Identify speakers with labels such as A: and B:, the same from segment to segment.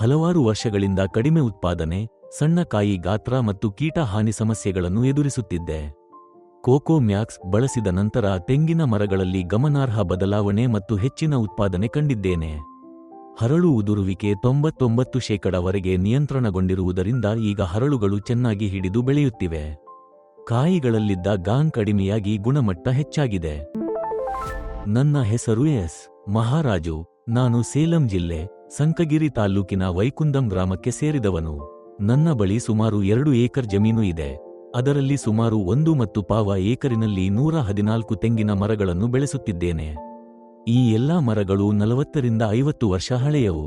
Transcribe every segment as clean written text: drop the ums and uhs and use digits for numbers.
A: ಹಲವಾರು ವರ್ಷಗಳಿಂದ ಕಡಿಮೆ ಉತ್ಪಾದನೆ, ಸಣ್ಣ ಕಾಯಿ ಗಾತ್ರ ಮತ್ತು ಕೀಟ ಹಾನಿ ಸಮಸ್ಯೆಗಳನ್ನು ಎದುರಿಸುತ್ತಿದ್ದೆ. ಕೋಕೋ ಮ್ಯಾಕ್ಸ್ ಬಳಸಿದ ನಂತರ ತೆಂಗಿನ ಮರಗಳಲ್ಲಿ ಗಮನಾರ್ಹ ಬದಲಾವಣೆ ಮತ್ತು ಹೆಚ್ಚಿನ ಉತ್ಪಾದನೆ ಕಂಡಿದ್ದೇನೆ. ಹರಳು ಉದುರುವಿಕೆ 99% ನಿಯಂತ್ರಣಗೊಂಡಿರುವುದರಿಂದ ಈಗ ಹರಳುಗಳು ಚೆನ್ನಾಗಿ ಹಿಡಿದು ಬೆಳೆಯುತ್ತಿವೆ. ಕಾಯಿಗಳಲ್ಲಿದ್ದ ಗಾಂಗ್ ಕಡಿಮೆಯಾಗಿ ಗುಣಮಟ್ಟ ಹೆಚ್ಚಾಗಿದೆ. ನನ್ನ ಹೆಸರು ಎಸ್. ಮಹಾರಾಜು. ನಾನು ಸೇಲಂ ಜಿಲ್ಲೆ, ಸಂಕಗಿರಿ ತಾಲ್ಲೂಕಿನ ವೈಕುಂದಂ ಗ್ರಾಮಕ್ಕೆ ಸೇರಿದವನು. ನನ್ನ ಬಳಿ ಸುಮಾರು 2 ಏಕರ್ ಜಮೀನು ಇದೆ. ಅದರಲ್ಲಿ ಸುಮಾರು 1.25 ಏಕರಿನಲ್ಲಿ 114 ತೆಂಗಿನ ಮರಗಳನ್ನು ಬೆಳೆಸುತ್ತಿದ್ದೇನೆ. ಈ ಎಲ್ಲಾ ಮರಗಳು 40 ರಿಂದ 50 ವರ್ಷ ಹಳೆಯವು.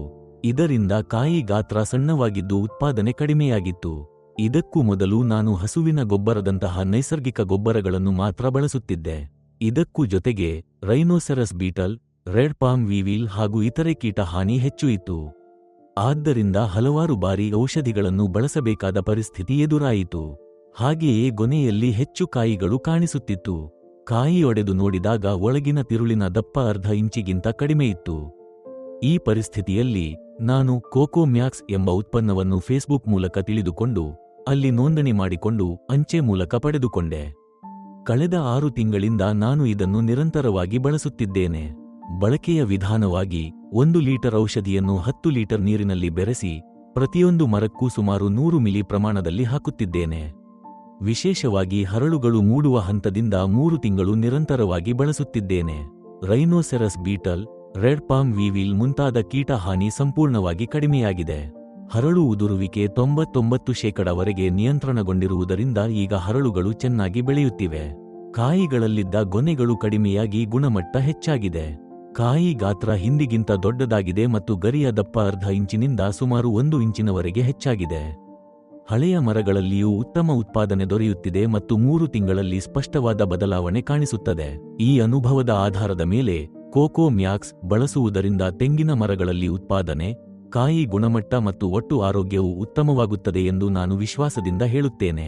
A: ಇದರಿಂದ ಕಾಯಿ ಗಾತ್ರ ಸಣ್ಣವಾಗಿದ್ದು ಉತ್ಪಾದನೆ ಕಡಿಮೆಯಾಗಿತ್ತು. ಇದಕ್ಕೂ ಮೊದಲು ನಾನು ಹಸುವಿನ ಗೊಬ್ಬರದಂತಹ ನೈಸರ್ಗಿಕ ಗೊಬ್ಬರಗಳನ್ನು ಮಾತ್ರ ಬಳಸುತ್ತಿದ್ದೆ. ಇದಕ್ಕೂ ಜೊತೆಗೆ ರೈನೋಸೆರಸ್ ಬೀಟಲ್, ರೆಡ್ ಪಾಮ್ ವೀವಿಲ್ ಹಾಗೂ ಇತರೆ ಕೀಟ ಹಾನಿ ಹೆಚ್ಚು ಇತ್ತು. ಆದ್ದರಿಂದ ಹಲವಾರು ಬಾರಿ ಔಷಧಿಗಳನ್ನು ಬಳಸಬೇಕಾದ ಪರಿಸ್ಥಿತಿ ಎದುರಾಯಿತು. ಹಾಗೆಯೇ ಗೊನೆಯಲ್ಲಿ ಹೆಚ್ಚು ಕಾಯಿಗಳು ಕಾಣಿಸುತ್ತಿತ್ತು. ಕಾಯಿ ಒಡೆದು ನೋಡಿದಾಗ ಒಳಗಿನ ತಿರುಳಿನ ದಪ್ಪ ಅರ್ಧ ಇಂಚಿಗಿಂತ ಕಡಿಮೆಯಿತ್ತು. ಈ ಪರಿಸ್ಥಿತಿಯಲ್ಲಿ ನಾನು ಕೋಕೋ ಮ್ಯಾಕ್ಸ್ ಎಂಬ ಉತ್ಪನ್ನವನ್ನು ಫೇಸ್ಬುಕ್ ಮೂಲಕ ತಿಳಿದುಕೊಂಡು ಅಲ್ಲಿ ನೋಂದಣಿ ಮಾಡಿಕೊಂಡು ಅಂಚೆ ಮೂಲಕ ಪಡೆದುಕೊಂಡೆ. ಕಳೆದ 6 ತಿಂಗಳಿಂದ ನಾನು ಇದನ್ನು ನಿರಂತರವಾಗಿ ಬಳಸುತ್ತಿದ್ದೇನೆ. ಬಳಕೆಯ ವಿಧಾನವಾಗಿ 1 ಲೀಟರ್ ಔಷಧಿಯನ್ನು 10 ಲೀಟರ್ ನೀರಿನಲ್ಲಿ ಬೆರೆಸಿ ಪ್ರತಿಯೊಂದು ಮರಕ್ಕೂ ಸುಮಾರು 100 ಮಿಲಿ ಪ್ರಮಾಣದಲ್ಲಿ ಹಾಕುತ್ತಿದ್ದೇನೆ. ವಿಶೇಷವಾಗಿ ಹರಳುಗಳು ಮೂಡುವ ಹಂತದಿಂದ 3 ತಿಂಗಳು ನಿರಂತರವಾಗಿ ಬಳಸುತ್ತಿದ್ದೇನೆ. ರೈನೋಸೆರಸ್ ಬೀಟಲ್, ರೆಡ್ ಪಾಮ್ ವೀವಿಲ್ ಮುಂತಾದ ಕೀಟ ಹಾನಿ ಸಂಪೂರ್ಣವಾಗಿ ಕಡಿಮೆಯಾಗಿದೆ. ಹರಳು ಉದುರುವಿಕೆ 99% ನಿಯಂತ್ರಣಗೊಂಡಿರುವುದರಿಂದ ಈಗ ಹರಳುಗಳು ಚೆನ್ನಾಗಿ ಬೆಳೆಯುತ್ತಿವೆ. ಕಾಯಿಗಳಲ್ಲಿದ್ದ ಗೊನೆಗಳು ಕಡಿಮೆಯಾಗಿ ಗುಣಮಟ್ಟ ಹೆಚ್ಚಾಗಿದೆ. ಕಾಯಿ ಗಾತ್ರ ಹಿಂದಿಗಿಂತ ದೊಡ್ಡದಾಗಿದೆ ಮತ್ತು ಗರಿಯ ದಪ್ಪ ಅರ್ಧ ಇಂಚಿನಿಂದ ಸುಮಾರು 1 ಇಂಚಿನವರೆಗೆ ಹೆಚ್ಚಾಗಿದೆ. ಹಳೆಯ ಮರಗಳಲ್ಲಿಯೂ ಉತ್ತಮ ಉತ್ಪಾದನೆ ದೊರೆಯುತ್ತಿದೆ ಮತ್ತು 3 ತಿಂಗಳಲ್ಲಿ ಸ್ಪಷ್ಟವಾದ ಬದಲಾವಣೆ ಕಾಣಿಸುತ್ತದೆ. ಈ ಅನುಭವದ ಆಧಾರದ ಮೇಲೆ ಕೋಕೋ ಮ್ಯಾಕ್ಸ್ ಬಳಸುವುದರಿಂದ ತೆಂಗಿನ ಮರಗಳಲ್ಲಿ ಉತ್ಪಾದನೆ, ಕಾಯಿ ಗುಣಮಟ್ಟ ಮತ್ತು ಒಟ್ಟು ಆರೋಗ್ಯವು ಉತ್ತಮವಾಗುತ್ತದೆ ಎಂದು ನಾನು ವಿಶ್ವಾಸದಿಂದ ಹೇಳುತ್ತೇನೆ.